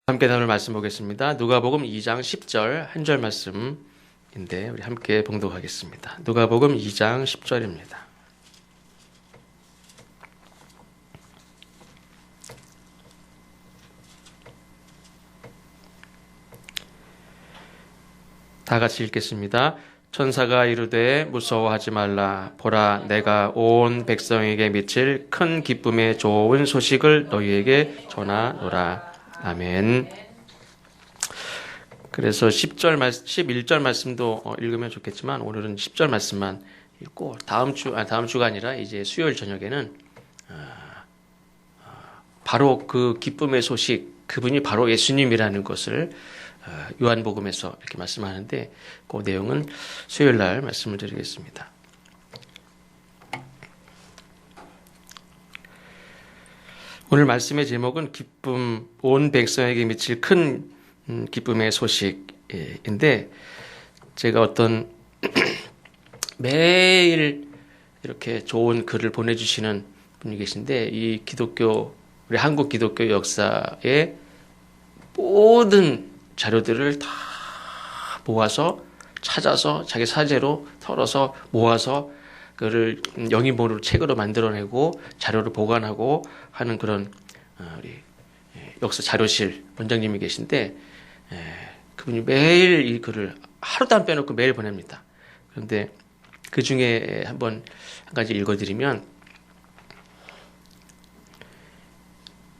함께 나눌 말씀 보겠습니다. 누가복음 2장 10절 한 절 말씀인데 우리 함께 봉독하겠습니다. 누가복음 2장 10절입니다. 다 같이 읽겠습니다. 천사가 이르되 무서워하지 말라. 보라, 내가 온 백성에게 미칠 큰 기쁨의 좋은 소식을 너희에게 전하노라. 아멘. 그래서 11절 말씀도 읽으면 좋겠지만 오늘은 10절 말씀만 읽고 다음 주가 아니라 이제 수요일 저녁에는 바로 그 기쁨의 소식, 그분이 바로 예수님이라는 것을 요한복음에서 이렇게 말씀하는데 그 내용은 수요일 날 말씀을 드리겠습니다. 오늘 말씀의 제목은 기쁨, 온 백성에게 미칠 큰 기쁨의 소식인데 제가 어떤 매일 이렇게 좋은 글을 보내주시는 분이 계신데 이 우리 한국 기독교 역사의 모든 자료들을 다 모아서 찾아서 자기 사제로 털어서 모아서 그를 영인본으로 책으로 만들어내고 자료를 보관하고 하는 그런 우리 역사 자료실 원장님이 계신데 그분이 매일 이 글을 하루도 안 빼놓고 매일 보냅니다. 그런데 그 중에 한 가지 읽어드리면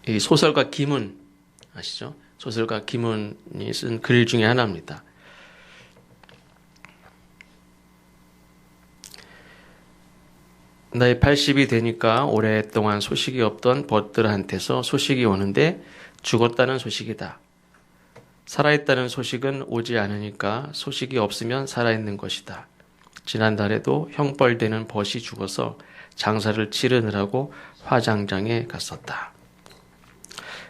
이 소설가 김은 아시죠? 소설가 김은이 쓴 글 중에 하나입니다. 나이 80이 되니까 오랫동안 소식이 없던 벗들한테서 소식이 오는데 죽었다는 소식이다. 살아있다는 소식은 오지 않으니까 소식이 없으면 살아있는 것이다. 지난달에도 형벌되는 벗이 죽어서 장사를 치르느라고 화장장에 갔었다.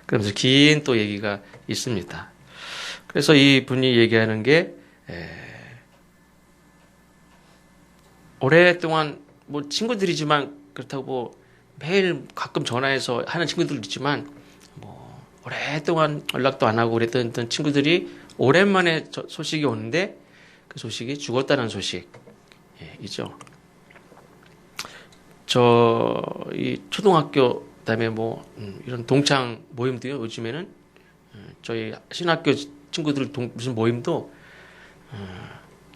그러면서 긴 또 얘기가 있습니다. 그래서 이 분이 얘기하는 게 오랫동안 뭐 친구들이지만 그렇다고 뭐 매일 가끔 전화해서 하는 친구들도 있지만 뭐 오랫동안 연락도 안 하고 그랬던 친구들이 오랜만에 소식이 오는데 그 소식이 죽었다는 소식이죠. 이 초등학교 그다음에 뭐 이런 동창 모임도요. 요즘에는 저희 신학교 친구들 무슨 모임도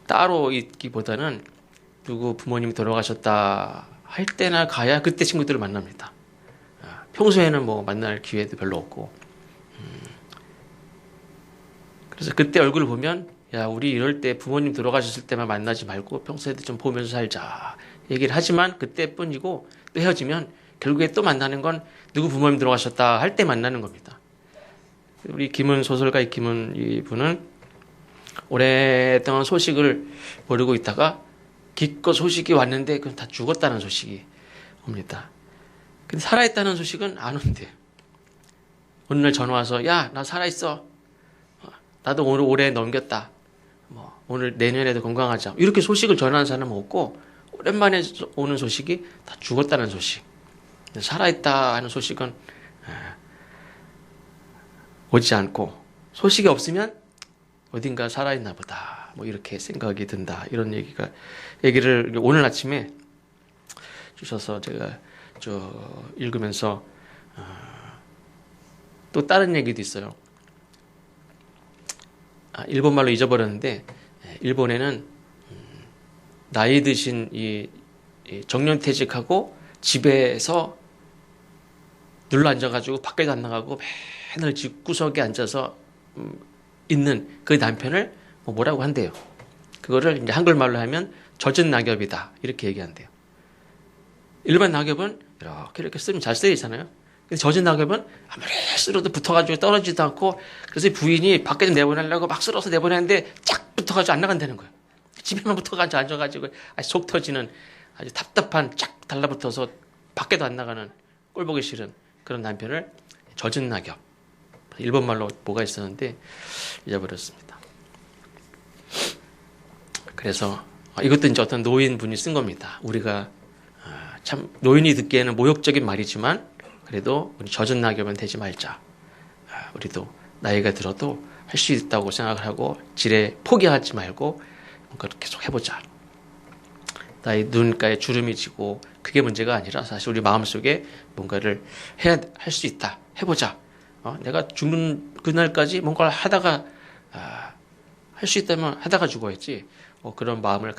따로 있기보다는 누구 부모님이 돌아가셨다 할 때나 가야 그때 친구들을 만납니다. 평소에는 뭐 만날 기회도 별로 없고 그래서 그때 얼굴을 보면 야 우리 이럴 때 부모님 돌아가셨을 때만 만나지 말고 평소에도 좀 보면서 살자 얘기를 하지만 그때뿐이고 또 헤어지면 결국에 또 만나는 건 누구 부모님 돌아가셨다 할 때 만나는 겁니다. 우리 김은 소설가 김은 이분은 오랫동안 소식을 모르고 있다가 기껏 소식이 왔는데 그건 다 죽었다는 소식이 옵니다. 근데 살아있다는 소식은 안 온대요. 어느 날 전화 와서 야, 나 살아있어. 나도 오늘 올해 넘겼다. 오늘 내년에도 건강하자. 이렇게 소식을 전하는 사람은 없고 오랜만에 오는 소식이 다 죽었다는 소식. 살아있다 하는 소식은 오지 않고 소식이 없으면 어딘가 살아있나 보다. 이렇게 생각이 든다. 이런 얘기를 오늘 아침에 주셔서 제가 읽으면서 또 다른 얘기도 있어요. 일본말로 잊어버렸는데 일본에는 나이 드신 이 정년퇴직하고 집에서 눌러 앉아가지고 밖에도 안 나가고 맨날 집구석에 앉아서 있는 그 남편을 뭐라고 한대요. 그거를 이제 한글말로 하면 젖은 낙엽이다 이렇게 얘기한대요. 일반 낙엽은 이렇게 쓰면 잘 쓰이잖아요. 근데 젖은 낙엽은 아무리 쓸어도 붙어가지고 떨어지지도 않고 그래서 부인이 밖에 좀 내보내려고 막 쓸어서 내보내는데 쫙 붙어가지고 안 나간다는 거예요. 집에만 붙어가지고 앉아가지고 속 터지는 아주 답답한 쫙 달라붙어서 밖에도 안 나가는 꼴보기 싫은 그런 남편을 젖은 낙엽 일본말로 뭐가 있었는데 잊어버렸습니다. 그래서 이것도 이제 어떤 노인분이 쓴 겁니다. 우리가 참 노인이 듣기에는 모욕적인 말이지만 그래도 우리 젖은 낙엽은 되지 말자. 우리도 나이가 들어도 할 수 있다고 생각을 하고 지레 포기하지 말고 뭔가를 계속 해보자. 나의 눈가에 주름이 지고 그게 문제가 아니라 사실 우리 마음속에 뭔가를 할 수 있다. 해보자. 내가 죽는 그날까지 뭔가를 하다가 할 수 있다면 하다가 죽어야지. 그런 마음을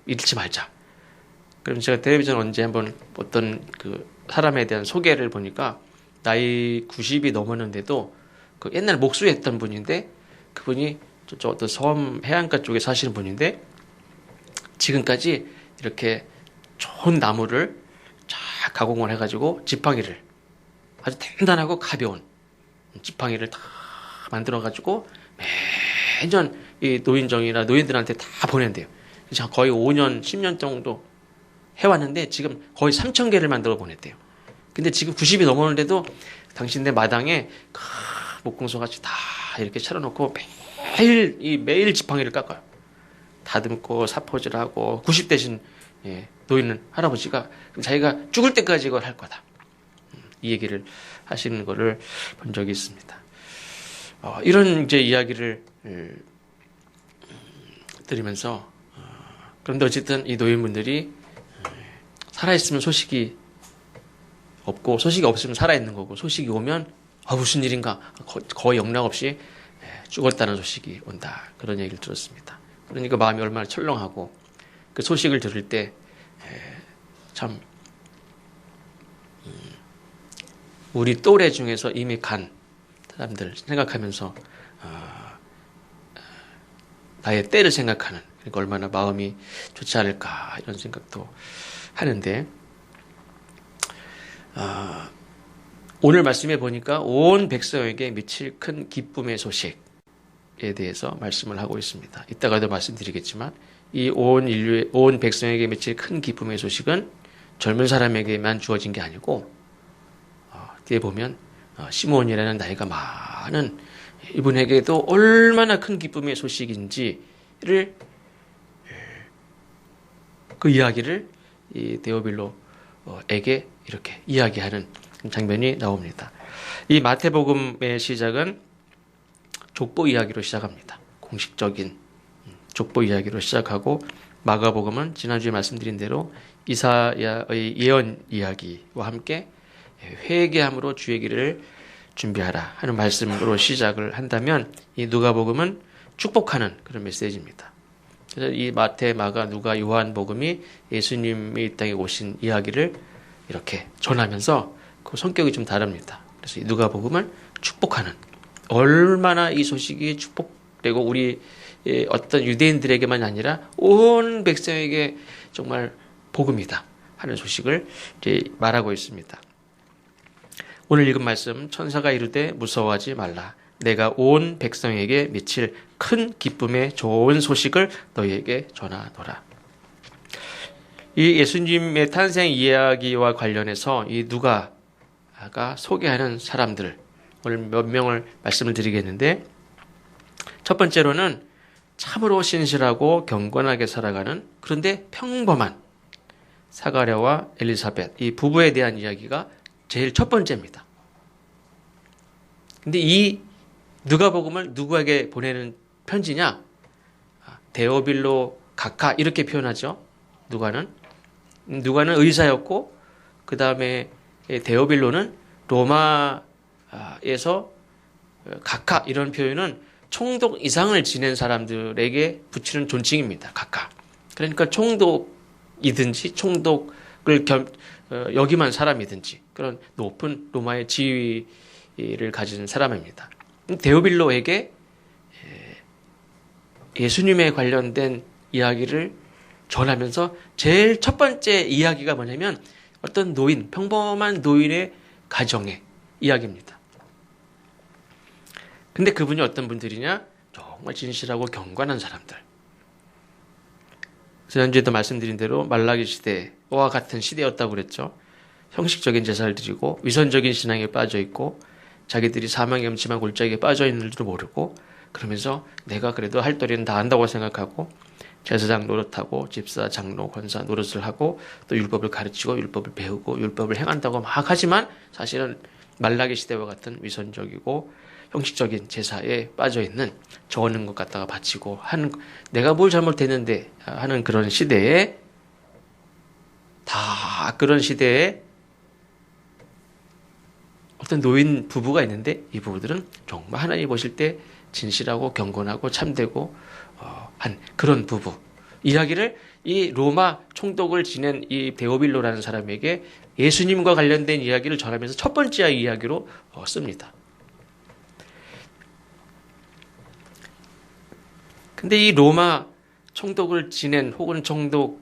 잃지 말자. 그럼 제가 텔레비전 언제 한번 어떤 그 사람에 대한 소개를 보니까 나이 90이 넘었는데도 그 옛날 목수했던 분인데 그분이 저 어떤 섬 해안가 쪽에 사시는 분인데 지금까지 이렇게 좋은 나무를 쫙 가공을 해가지고 지팡이를 아주 단단하고 가벼운 지팡이를 다 만들어가지고 매년 이 노인정이나 노인들한테 다 보낸대요. 거의 5년, 10년 정도 해왔는데 지금 거의 3,000개를 만들어 보냈대요. 근데 지금 90이 넘었는데도 당신네 마당에 목공소 같이 다 이렇게 차려놓고 매일 지팡이를 깎아요. 다듬고 사포질하고 90대신 노인 할아버지가 자기가 죽을 때까지 이걸 할 거다. 이 얘기를 하시는 거를 본 적이 있습니다. 이런 이제 이야기를 들으면서 그런데 어쨌든 이 노인분들이 살아있으면 소식이 없고 소식이 없으면 살아있는 거고 소식이 오면 무슨 일인가 거의 영락없이 죽었다는 소식이 온다. 그런 얘기를 들었습니다. 그러니까 마음이 얼마나 철렁하고 그 소식을 들을 때 참 우리 또래 중에서 이미 간 사람들 생각하면서 나의 때를 생각하는 그러니까 얼마나 마음이 좋지 않을까 이런 생각도 하는데 오늘 말씀해 보니까 온 백성에게 미칠 큰 기쁨의 소식에 대해서 말씀을 하고 있습니다. 이따가도 말씀드리겠지만 이 온 백성에게 미칠 큰 기쁨의 소식은 젊은 사람에게만 주어진 게 아니고 뒤에 보면 시므온이라는 나이가 많은 이분에게도 얼마나 큰 기쁨의 소식인지를 그 이야기를 이 데오빌로에게 이렇게 이야기하는 장면이 나옵니다. 이 마태복음의 시작은 족보 이야기로 시작합니다. 공식적인 족보 이야기로 시작하고 마가복음은 지난주에 말씀드린 대로 이사야의 예언 이야기와 함께 회개함으로 주의 길을 준비하라 하는 말씀으로 시작을 한다면 이 누가복음은 축복하는 그런 메시지입니다. 그래서 이 마태, 마가, 누가, 요한복음이 예수님이 이 땅에 오신 이야기를 이렇게 전하면서 그 성격이 좀 다릅니다. 그래서 이 누가복음은 축복하는 얼마나 이 소식이 축복되고 우리 어떤 유대인들에게만 아니라 온 백성에게 정말 복음이다 하는 소식을 이제 말하고 있습니다. 오늘 읽은 말씀 천사가 이르되 무서워하지 말라. 내가 온 백성에게 미칠 큰 기쁨의 좋은 소식을 너희에게 전하노라. 이 예수님의 탄생 이야기와 관련해서 이 누가가 소개하는 사람들 오늘 몇 명을 말씀을 드리겠는데 첫 번째로는 참으로 신실하고 경건하게 살아가는 그런데 평범한 사가랴와 엘리사벳 이 부부에 대한 이야기가 제일 첫 번째입니다. 근데 이 누가복음을 누구에게 보내는 편지냐? 데오빌로 각하 이렇게 표현하죠. 누가는 의사였고 그 다음에 데오빌로는 로마에서 각하 이런 표현은 총독 이상을 지낸 사람들에게 붙이는 존칭입니다. 각하. 그러니까 총독이든지 총독을 역임한 사람이든지 그런 높은 로마의 지위를 가진 사람입니다. 데오빌로에게 예수님에 관련된 이야기를 전하면서 제일 첫 번째 이야기가 뭐냐면 어떤 노인, 평범한 노인의 가정의 이야기입니다. 근데 그분이 어떤 분들이냐? 정말 진실하고 경건한 사람들. 지난주에도 말씀드린 대로 말라기 시대와 같은 시대였다고 그랬죠. 형식적인 제사를 드리고 위선적인 신앙에 빠져 있고 자기들이 사망의 음침한 골짜기에 빠져 있는 줄도 모르고 그러면서 내가 그래도 할 도리는 다 안다고 생각하고 제사장 노릇하고 집사, 장로, 권사 노릇을 하고 또 율법을 가르치고 율법을 배우고 율법을 행한다고 막 하지만 사실은 말라기 시대와 같은 위선적이고 형식적인 제사에 빠져 있는 저어는 것 갖다가 바치고 하는, 내가 뭘 잘못했는데 하는 그런 시대에, 다 그런 시대에 어떤 노인 부부가 있는데, 이 부부들은 정말 하나님 보실 때 진실하고 경건하고 참되고 한 그런 부부 이야기를 이 로마 총독을 지낸 이 데오빌로라는 사람에게 예수님과 관련된 이야기를 전하면서 첫 번째 이야기로 씁니다. 근데 이 로마 총독을 지낸 혹은 총독에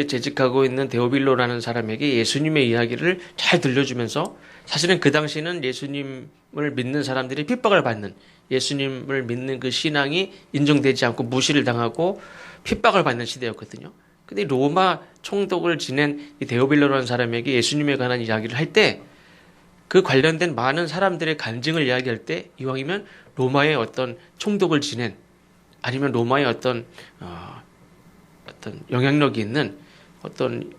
재직하고 있는 데오빌로라는 사람에게 예수님의 이야기를 잘 들려주면서, 사실은 그 당시는 예수님을 믿는 사람들이 핍박을 받는, 예수님을 믿는 그 신앙이 인정되지 않고 무시를 당하고 핍박을 받는 시대였거든요. 근데 로마 총독을 지낸 이 데오빌로라는 사람에게 예수님에 관한 이야기를 할 때, 그 관련된 많은 사람들의 간증을 이야기할 때, 이왕이면 로마의 어떤 총독을 지낸, 아니면 로마의 어떤 영향력이 있는, 어떤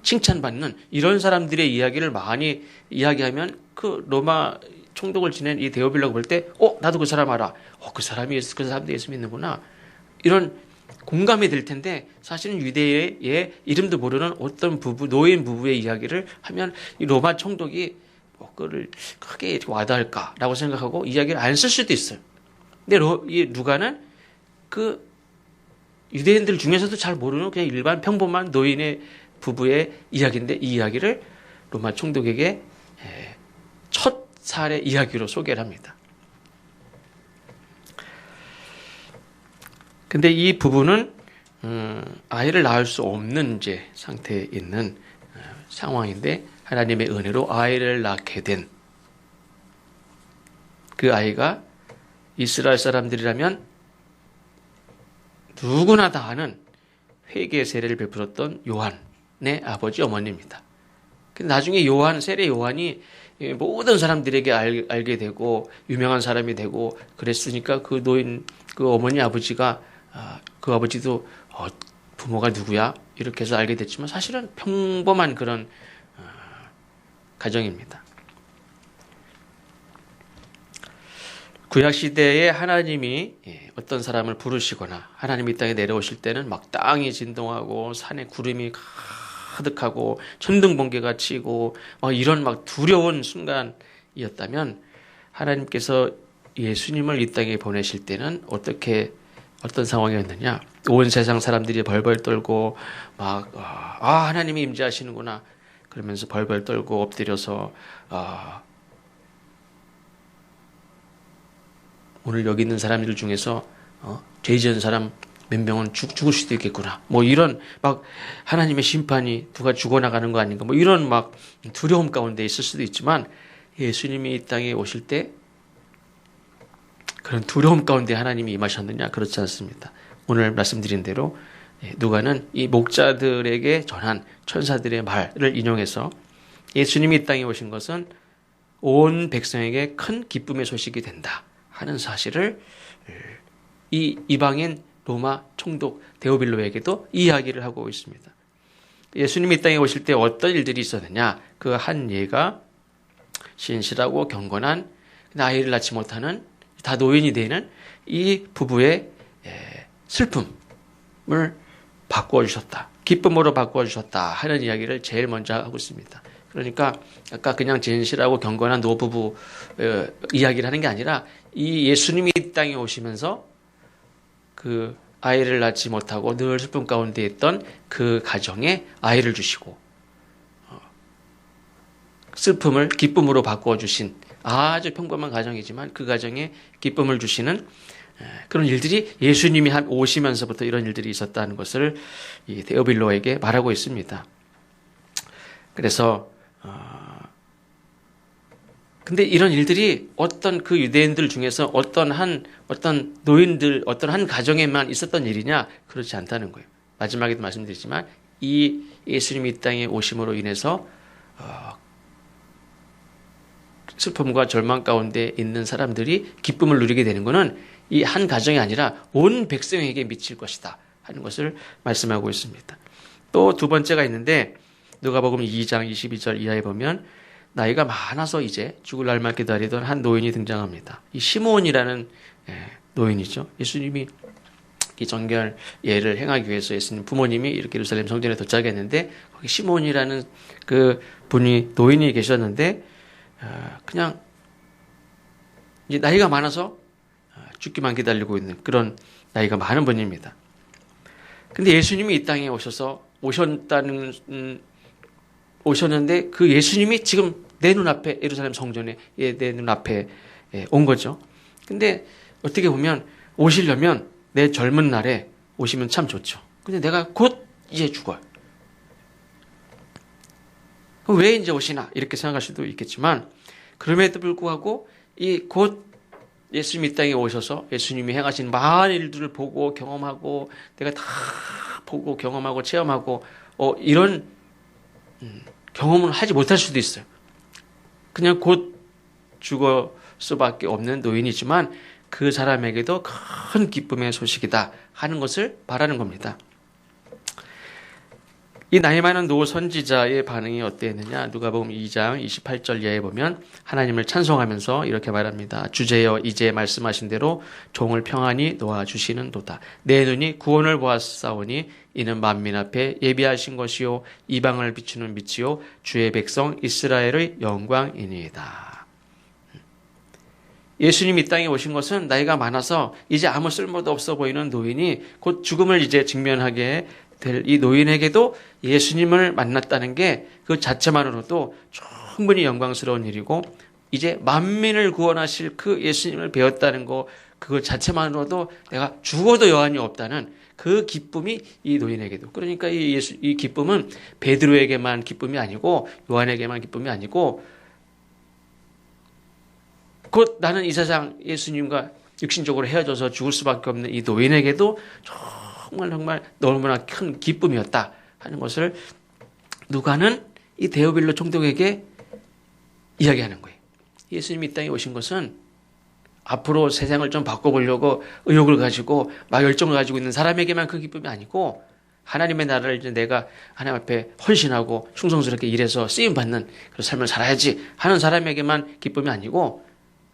칭찬받는 이런 사람들의 이야기를 많이 이야기하면, 그 로마 총독을 지낸 이 데오빌로가 볼 때, 나도 그 사람 알아. 그 사람도 예수 믿는구나. 이런 공감이 될 텐데, 사실은 유대의 이름도 모르는 어떤 노인 부부의 이야기를 하면 이 로마 총독이 그거를 크게 이렇게 와닿을까라고 생각하고 이야기를 안 쓸 수도 있어요. 근데 이 누가는 그 유대인들 중에서도 잘 모르는 그냥 일반 평범한 노인의 부부의 이야기인데, 이 이야기를 로마 총독에게 첫 사례 이야기로 소개를 합니다. 근데 이 부부는 아이를 낳을 수 없는 이제 상태에 있는 상황인데, 하나님의 은혜로 아이를 낳게 된 그 아이가 이스라엘 사람들이라면 누구나 다 아는 회개 세례를 베풀었던 요한의 아버지 어머니입니다. 근데 나중에 세례 요한이 모든 사람들에게 알게 되고 유명한 사람이 되고 그랬으니까, 그 노인, 그 어머니 아버지가 그 아버지도 부모가 누구야? 이렇게 해서 알게 됐지만, 사실은 평범한 그런 가정입니다. 구약시대에 하나님이 어떤 사람을 부르시거나 하나님이 이 땅에 내려오실 때는 막 땅이 진동하고 산에 구름이 가득하고 천둥번개가 치고 이런 막 두려운 순간이었다면, 하나님께서 예수님을 이 땅에 보내실 때는 어떤 상황이었느냐? 온 세상 사람들이 벌벌 떨고 막 하나님이 임재하시는구나 그러면서 벌벌 떨고 엎드려서 오늘 여기 있는 사람들 중에서 죄 지은 사람 몇 명은 죽을 수도 있겠구나. 이런 막 하나님의 심판이 누가 죽어나가는 거 아닌가. 이런 막 두려움 가운데 있을 수도 있지만, 예수님이 이 땅에 오실 때 그런 두려움 가운데 하나님이 임하셨느냐? 그렇지 않습니다. 오늘 말씀드린 대로 누가는 이 목자들에게 전한 천사들의 말을 인용해서 예수님이 이 땅에 오신 것은 온 백성에게 큰 기쁨의 소식이 된다 하는 사실을 이 이방인 로마 총독 데오빌로에게도 이야기를 하고 있습니다. 예수님이 이 땅에 오실 때 어떤 일들이 있었느냐? 그 한 예가 신실하고 경건한, 아이를 낳지 못하는, 다 노인이 되는 이 부부의 슬픔을 바꾸어주셨다, 기쁨으로 바꾸어주셨다 하는 이야기를 제일 먼저 하고 있습니다. 그러니까 아까 그냥 진실하고 경건한 노부부 이야기를 하는 게 아니라, 이 예수님이 이 땅에 오시면서 그 아이를 낳지 못하고 늘 슬픔 가운데 있던 그 가정에 아이를 주시고 슬픔을 기쁨으로 바꾸어 주신, 아주 평범한 가정이지만 그 가정에 기쁨을 주시는 그런 일들이 예수님이 오시면서부터 이런 일들이 있었다는 것을 이 데오빌로에게 말하고 있습니다. 그래서 근데 이런 일들이 어떤 그 유대인들 중에서 어떤 노인들, 어떤 한 가정에만 있었던 일이냐? 그렇지 않다는 거예요. 마지막에도 말씀드렸지만, 이 예수님이 이 땅에 오심으로 인해서 슬픔과 절망 가운데 있는 사람들이 기쁨을 누리게 되는 것은 이 한 가정이 아니라 온 백성에게 미칠 것이다 하는 것을 말씀하고 있습니다. 또 두 번째가 있는데, 누가복음 2장 22절 이하에 보면, 나이가 많아서 이제 죽을 날만 기다리던 한 노인이 등장합니다. 이 시몬이라는 노인이죠. 예수님이 이 정결 예를 행하기 위해서 예수님 부모님이 이렇게 예루살렘 성전에 도착했는데 거기 시몬이라는 그 분이 노인이 계셨는데 그냥 이제 나이가 많아서 죽기만 기다리고 있는 그런 나이가 많은 분입니다. 근데 예수님이 이 땅에 오셨는데 그 예수님이 지금 내 눈앞에 예루살렘 성전에 내 눈앞에 온 거죠. 근데 어떻게 보면 오시려면 내 젊은 날에 오시면 참 좋죠. 근데 내가 곧 이제 죽어요. 그럼 왜 이제 오시나 이렇게 생각할 수도 있겠지만 그럼에도 불구하고 이 곧 예수님이 이 땅에 오셔서 예수님이 행하신 많은 일들을 보고 경험하고 내가 다 보고 경험하고 체험하고 이런 경험을 하지 못할 수도 있어요. 그냥 곧 죽을 수밖에 없는 노인이지만 그 사람에게도 큰 기쁨의 소식이다 하는 것을 바라는 겁니다. 이 나이 많은 노 선지자의 반응이 어땠느냐? 누가복음 2장 28절 이하에 보면 하나님을 찬송하면서 이렇게 말합니다. 주제여 이제 말씀하신 대로 종을 평안히 놓아주시는도다. 내 눈이 구원을 보았사오니 이는 만민 앞에 예비하신 것이요 이방을 비추는 빛이요 주의 백성 이스라엘의 영광이니이다. 예수님이 이 땅에 오신 것은 나이가 많아서 이제 아무 쓸모도 없어 보이는 노인이 곧 죽음을 이제 직면하게 될 이 노인에게도 예수님을 만났다는 게 그 자체만으로도 충분히 영광스러운 일이고 이제 만민을 구원하실 그 예수님을 배웠다는 거 그것 자체만으로도 내가 죽어도 여한이 없다는 그 기쁨이 이 노인에게도 그러니까 이 기쁨은 베드로에게만 기쁨이 아니고 요한에게만 기쁨이 아니고 곧 나는 이 세상 예수님과 육신적으로 헤어져서 죽을 수밖에 없는 이 노인에게도 정말 너무나 큰 기쁨이었다 하는 것을 누가는 이 데오빌로 총독에게 이야기하는 거예요. 예수님이 이 땅에 오신 것은 앞으로 세상을 좀 바꿔보려고 의욕을 가지고 막 열정을 가지고 있는 사람에게만 큰 기쁨이 아니고 하나님의 나라를 이제 내가 하나님 앞에 헌신하고 충성스럽게 일해서 쓰임받는 그런 삶을 살아야지 하는 사람에게만 기쁨이 아니고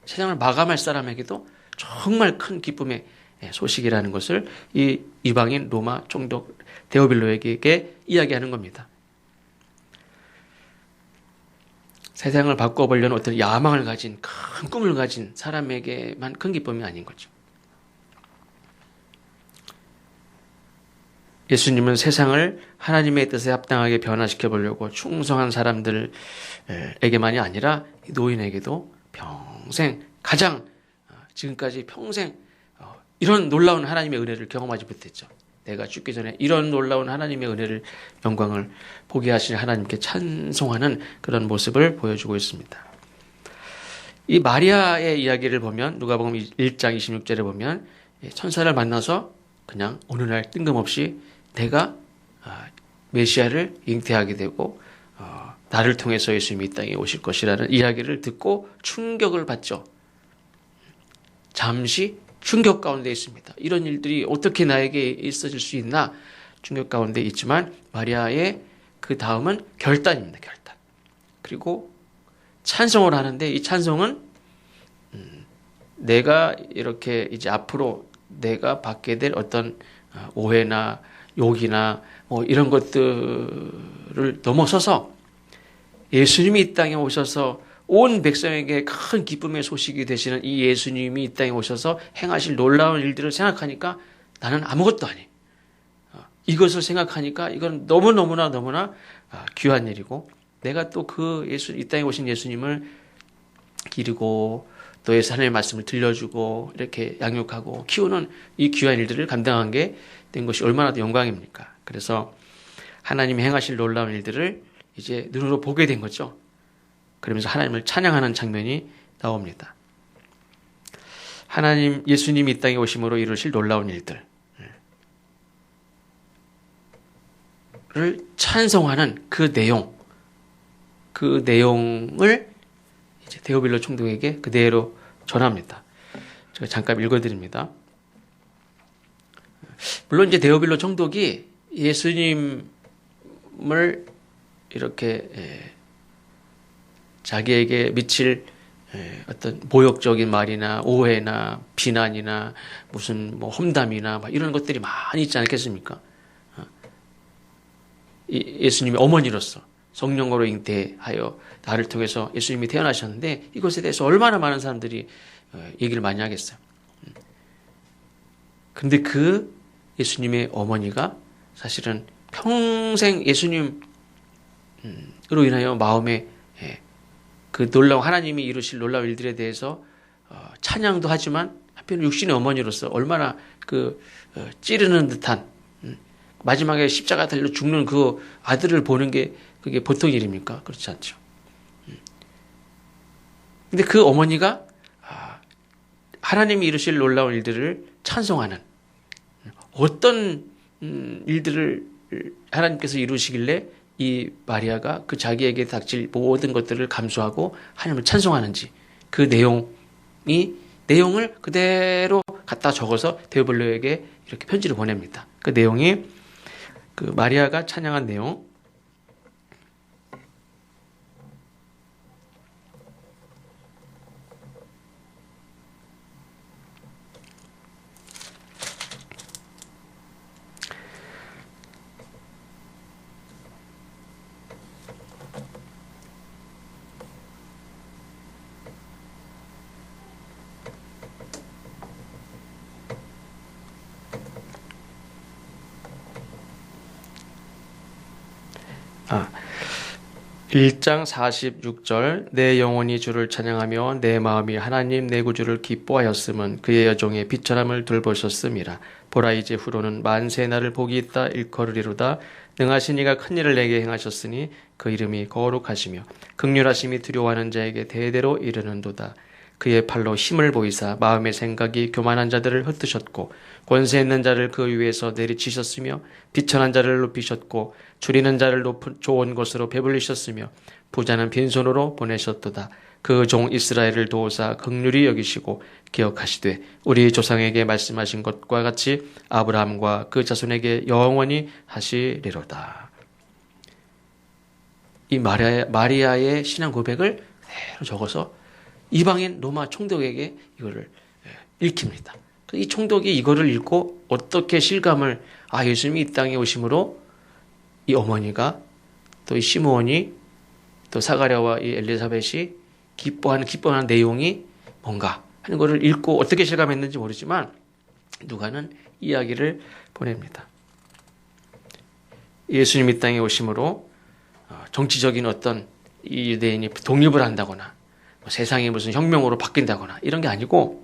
세상을 마감할 사람에게도 정말 큰 기쁨의 소식이라는 것을 이 이방인 로마 총독 데오빌로에게 이야기하는 겁니다. 세상을 바꿔보려는 어떤 야망을 가진 큰 꿈을 가진 사람에게만 큰 기쁨이 아닌 거죠. 예수님은 세상을 하나님의 뜻에 합당하게 변화시켜 보려고 충성한 사람들에게만이 아니라 노인에게도 평생 가장 지금까지 평생 이런 놀라운 하나님의 은혜를 경험하지 못했죠. 내가 죽기 전에 이런 놀라운 하나님의 은혜를 영광을 보게 하실 하나님께 찬송하는 그런 모습을 보여주고 있습니다. 이 마리아의 이야기를 보면 누가복음 1장 26절에 보면 천사를 만나서 그냥 어느 날 뜬금없이 내가 메시아를 잉태하게 되고 나를 통해서 예수님이 이 땅에 오실 것이라는 이야기를 듣고 충격을 받죠. 잠시 충격 가운데 있습니다. 이런 일들이 어떻게 나에게 있어질 수 있나 충격 가운데 있지만 마리아의 그 다음은 결단입니다. 결단. 그리고 찬송을 하는데 이 찬송은 내가 이렇게 이제 앞으로 내가 받게 될 어떤 오해나 욕이나 뭐 이런 것들을 넘어서서 예수님이 이 땅에 오셔서 온 백성에게 큰 기쁨의 소식이 되시는 이 예수님이 이 땅에 오셔서 행하실 놀라운 일들을 생각하니까 나는 아무것도 아니. 이것을 생각하니까 이건 너무나 귀한 일이고 내가 또 그 이 땅에 오신 예수님을 기르고 또 하나님의 말씀을 들려주고 이렇게 양육하고 키우는 이 귀한 일들을 감당한 게 된 것이 얼마나 더 영광입니까? 그래서 하나님이 행하실 놀라운 일들을 이제 눈으로 보게 된 거죠. 그러면서 하나님을 찬양하는 장면이 나옵니다. 예수님이 이 땅에 오심으로 이루실 놀라운 일들을 찬송하는 그 내용을 이제 데오빌로 총독에게 그대로 전합니다. 제가 잠깐 읽어드립니다. 물론 이제 데오빌로 총독이 예수님을 이렇게 자기에게 미칠 어떤 모욕적인 말이나 오해나 비난이나 무슨 뭐 험담이나 막 이런 것들이 많이 있지 않겠습니까? 예수님의 어머니로서 성령으로 잉태하여 나를 통해서 예수님이 태어나셨는데 이것에 대해서 얼마나 많은 사람들이 얘기를 많이 하겠어요. 근데 그 예수님의 어머니가 사실은 평생 예수님으로 인하여 마음에 그 놀라운 하나님이 이루실 놀라운 일들에 대해서 찬양도 하지만 한편 육신의 어머니로서 얼마나 그 찌르는 듯한 마지막에 십자가 달려 죽는 그 아들을 보는 게 그게 보통 일입니까? 그렇지 않죠. 근데 그 어머니가 하나님이 이루실 놀라운 일들을 찬송하는 어떤 일들을 하나님께서 이루시길래 이 마리아가 그 자기에게 닥칠 모든 것들을 감수하고 하나님을 찬송하는지 그 내용을 그대로 갖다 적어서 데오빌로에게 이렇게 편지를 보냅니다. 그 내용이 그 마리아가 찬양한 내용. 아, 1장 46절 내 영혼이 주를 찬양하며 내 마음이 하나님 내 구주를 기뻐하였음은 그의 여종의 비천함을 돌보셨음이라. 보라 이제 후로는 만세 나를 복이 있다 일컬으리로다. 능하신 이가 큰 일을 내게 행하셨으니 그 이름이 거룩하시며 긍휼하심이 두려워하는 자에게 대대로 이르는도다. 그의 팔로 힘을 보이사 마음의 생각이 교만한 자들을 흩으셨고 권세 있는 자를 그 위에서 내리치셨으며 비천한 자를 높이셨고 줄이는 자를 높은 좋은 곳으로 배불리셨으며 부자는 빈손으로 보내셨도다. 그 종 이스라엘을 도우사 긍휼히 여기시고 기억하시되 우리 조상에게 말씀하신 것과 같이 아브라함과 그 자손에게 영원히 하시리로다. 이 마리아의 신앙 고백을 그대로 적어서 이방인 로마 총독에게 이거를 읽힙니다. 이 총독이 이거를 읽고 어떻게 실감을 예수님이 이 땅에 오심으로 이 어머니가 또 이 시므온이 또 사가랴와 이 엘리사벳이 기뻐하는 내용이 뭔가 하는 것을 읽고 어떻게 실감했는지 모르지만 누가는 이야기를 보냅니다. 예수님 이 땅에 오심으로 정치적인 어떤 이 유대인이 독립을 한다거나 세상이 무슨 혁명으로 바뀐다거나 이런 게 아니고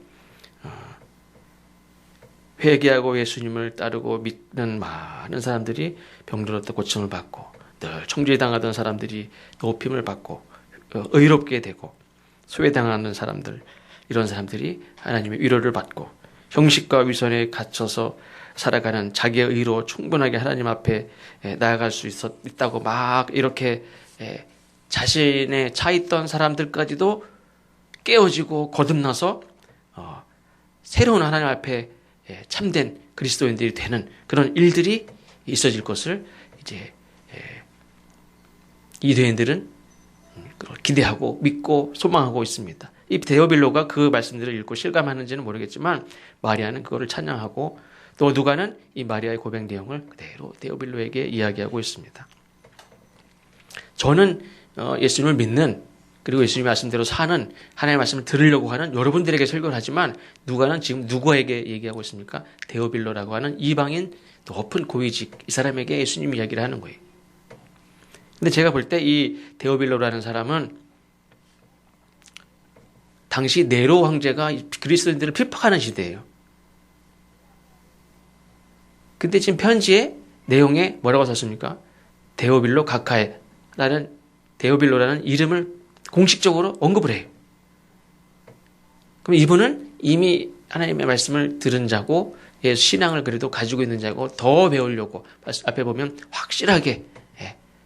회개하고 예수님을 따르고 믿는 많은 사람들이 병들었다 고침을 받고 늘 총질당하던 사람들이 높임을 받고 의롭게 되고 소외당하는 사람들 이런 사람들이 하나님의 위로를 받고 형식과 위선에 갇혀서 살아가는 자기의 의로 충분하게 하나님 앞에 나아갈 수 있다고 막 이렇게 자신의 차 있던 사람들까지도 깨어지고 거듭나서 새로운 하나님 앞에 참된 그리스도인들이 되는 그런 일들이 있어질 것을 이제 유대인들은 기대하고 믿고 소망하고 있습니다. 이 데오빌로가 그 말씀들을 읽고 실감하는지는 모르겠지만 마리아는 그거를 찬양하고 또 누가는 이 마리아의 고백 내용을 그대로 데오빌로에게 이야기하고 있습니다. 저는 예수님을 믿는 그리고 예수님 말씀대로 사는 하나님의 말씀을 들으려고 하는 여러분들에게 설교를 하지만 누가는 지금 누구에게 얘기하고 있습니까? 데오빌로라고 하는 이방인 높은 고위직 이 사람에게 예수님 이야기를 하는 거예요. 근데 제가 볼 때 이 데오빌로라는 사람은 당시 네로 황제가 그리스도인들을 핍박하는 시대예요. 근데 지금 편지의 내용에 뭐라고 썼습니까? 데오빌로 가카에라는 데오빌로라는 이름을 공식적으로 언급을 해요. 그럼 이분은 이미 하나님의 말씀을 들은 자고 신앙을 그래도 가지고 있는 자고 더 배우려고 앞에 보면 확실하게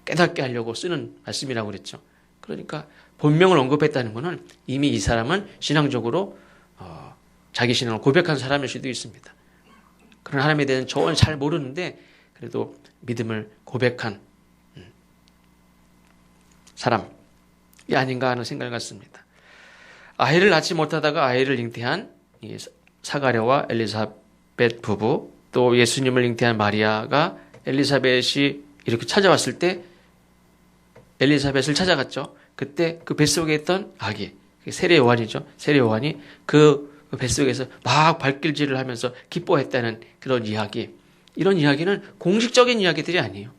깨닫게 하려고 쓰는 말씀이라고 그랬죠. 그러니까 본명을 언급했다는 것은 이미 이 사람은 신앙적으로 자기 신앙을 고백한 사람일 수도 있습니다. 그런 하나님에 대한 저는 잘 모르는데 그래도 믿음을 고백한 사람 아닌가 하는 생각을 갖습니다. 아이를 낳지 못하다가 아이를 잉태한 이 사가랴와 엘리사벳 부부, 또 예수님을 잉태한 마리아가 엘리사벳이 이렇게 찾아왔을 때 엘리사벳을 찾아갔죠. 그때 그 뱃속에 있던 아기, 세례 요한이죠. 세례 요한이 그 뱃속에서 막 발길질을 하면서 기뻐했다는 그런 이야기. 이런 이야기는 공식적인 이야기들이 아니에요.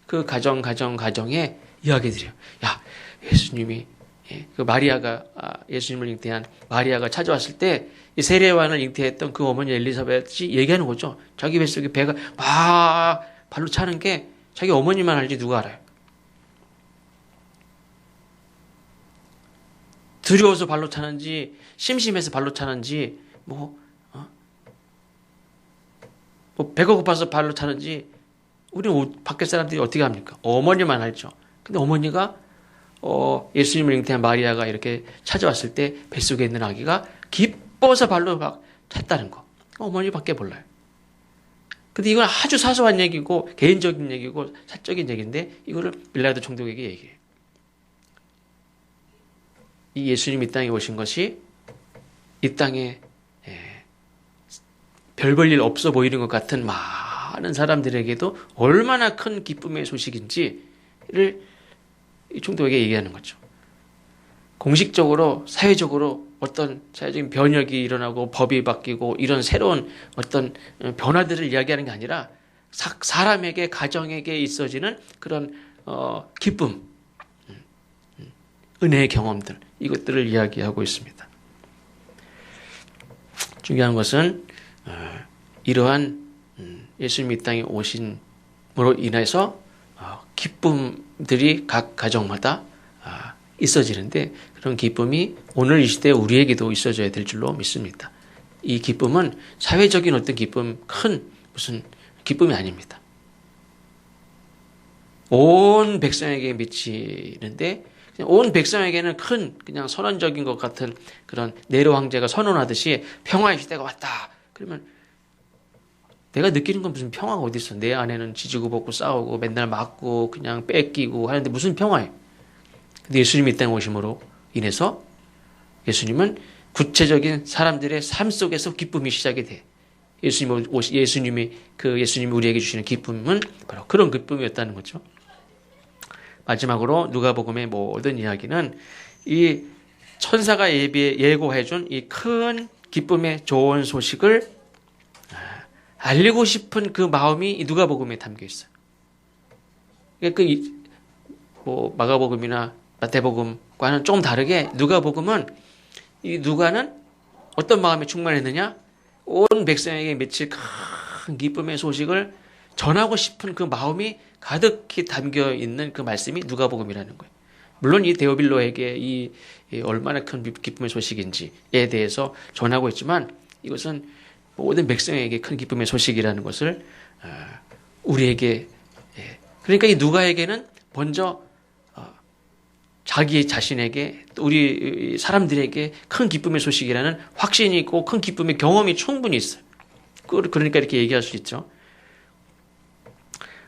그 가정의 이야기들이에요. 야, 예수님이, 그 마리아가, 예수님을 잉태한 마리아가 찾아왔을 때 이 세례 요한을 잉태했던 그 어머니 엘리사벳이 얘기하는 거죠. 자기 뱃속에 배가 막 발로 차는 게 자기 어머니만 알지 누가 알아요. 두려워서 발로 차는지 심심해서 발로 차는지 배가 고파서 발로 차는지 우리 밖에 사람들이 어떻게 합니까? 어머니만 알죠. 근데 어머니가 예수님을 잉태한 마리아가 이렇게 찾아왔을 때 뱃속에 있는 아기가 기뻐서 발로 막 찼다는 거. 어머니밖에 몰라요. 근데 이건 아주 사소한 얘기고 개인적인 얘기고 사적인 얘기인데 이거를 빌라도 총독에게 얘기해요. 이 예수님이 이 땅에 오신 것이 이 땅에 별 볼 일 없어 보이는 것 같은 많은 사람들에게도 얼마나 큰 기쁨의 소식인지를 이 총독에게 얘기하는 거죠. 공식적으로 사회적으로 어떤 사회적인 변혁이 일어나고 법이 바뀌고 이런 새로운 어떤 변화들을 이야기하는 게 아니라 사람에게 가정에게 있어지는 그런 기쁨, 은혜의 경험들 이것들을 이야기하고 있습니다. 중요한 것은 이러한 예수님이 이 땅에 오심으로 인해서 기쁨들이 각 가정마다 있어지는데 그런 기쁨이 오늘 이 시대에 우리에게도 있어져야 될 줄로 믿습니다. 이 기쁨은 사회적인 어떤 기쁨, 큰 무슨 기쁨이 아닙니다. 온 백성에게 미치는데 온 백성에게는 큰 그냥 선언적인 것 같은 그런 네로 황제가 선언하듯이 평화의 시대가 왔다. 그러면 내가 느끼는 건 무슨 평화가 어디 있어? 내 안에는 지지고 볶고 싸우고 맨날 맞고 그냥 뺏기고 하는데 무슨 평화예요? 근데 예수님이 이 땅에 오심으로 인해서 예수님은 구체적인 사람들의 삶 속에서 기쁨이 시작이 돼. 예수님이 우리에게 주시는 기쁨은 바로 그런 기쁨이었다는 거죠. 마지막으로 누가복음의 모든 이야기는 이 천사가 예고해준 이 큰 기쁨의 좋은 소식을 알리고 싶은 그 마음이 이 누가복음에 담겨 있어요. 마가복음이나 마태복음과는 조금 다르게 누가복음은 이 누가는 어떤 마음이 충만했느냐? 온 백성에게 미칠 큰 기쁨의 소식을 전하고 싶은 그 마음이 가득히 담겨 있는 그 말씀이 누가복음이라는 거예요. 물론 이 데오빌로에게 이 얼마나 큰 기쁨의 소식인지에 대해서 전하고 있지만 이것은 모든 백성에게 큰 기쁨의 소식이라는 것을 우리에게 그러니까 이 누가에게는 먼저 자기 자신에게 또 우리 사람들에게 큰 기쁨의 소식이라는 확신이 있고 큰 기쁨의 경험이 충분히 있어요. 그러니까 이렇게 얘기할 수 있죠.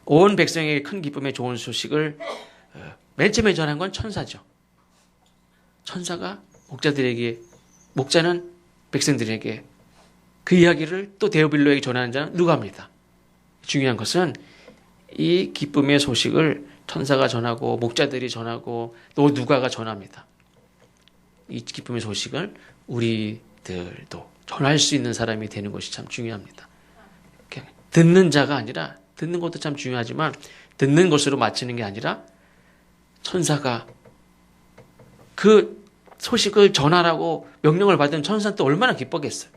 온 백성에게 큰 기쁨의 좋은 소식을 맨 처음에 전한 건 천사죠. 천사가 목자는 백성들에게 그 이야기를 또 데오빌로에게 전하는 자는 누가입니다. 중요한 것은 이 기쁨의 소식을 천사가 전하고 목자들이 전하고 또 누가가 전합니다. 이 기쁨의 소식을 우리들도 전할 수 있는 사람이 되는 것이 참 중요합니다. 듣는 자가 아니라 듣는 것도 참 중요하지만 듣는 것으로 마치는 게 아니라 천사가 그 소식을 전하라고 명령을 받은 천사는 또 얼마나 기뻤겠어요.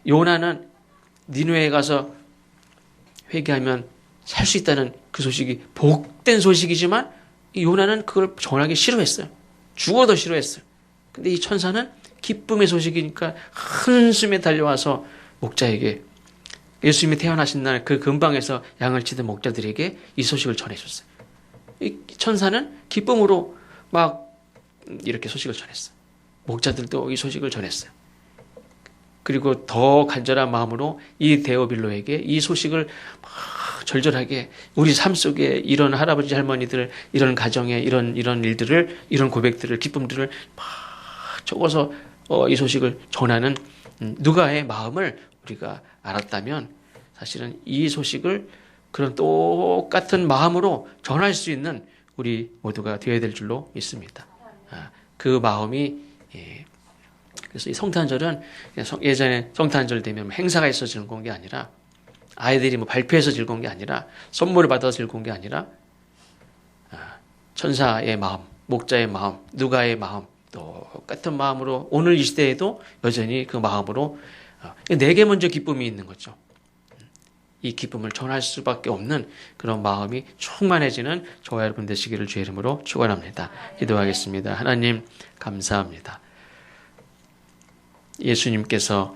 요나는 니느웨에 가서 회개하면 살 수 있다는 그 소식이 복된 소식이지만 요나는 그걸 전하기 싫어했어요. 죽어도 싫어했어요. 근데 이 천사는 기쁨의 소식이니까 한숨에 달려와서 목자에게 예수님이 태어나신 날 그 근방에서 양을 치던 목자들에게 이 소식을 전해줬어요. 이 천사는 기쁨으로 막 이렇게 소식을 전했어요. 목자들도 이 소식을 전했어요. 그리고 더 간절한 마음으로 이 데오빌로에게 이 소식을 막 절절하게 우리 삶 속에 이런 할아버지 할머니들, 이런 가정에 이런 일들을, 이런 고백들을, 기쁨들을 막 적어서 이 소식을 전하는 누가의 마음을 우리가 알았다면 사실은 이 소식을 그런 똑같은 마음으로 전할 수 있는 우리 모두가 되어야 될 줄로 믿습니다. 그 마음이 그래서 이 성탄절은 예전에 성탄절 되면 행사가 있어서 즐거운 게 아니라 아이들이 뭐 발표해서 즐거운 게 아니라 선물을 받아서 즐거운 게 아니라 천사의 마음, 목자의 마음, 누가의 마음 똑같은 마음으로 오늘 이 시대에도 여전히 그 마음으로 내게 먼저 기쁨이 있는 거죠. 이 기쁨을 전할 수밖에 없는 그런 마음이 충만해지는 저와 여러분 되시기를 주의 이름으로 축원합니다. 기도하겠습니다. 하나님 감사합니다. 예수님께서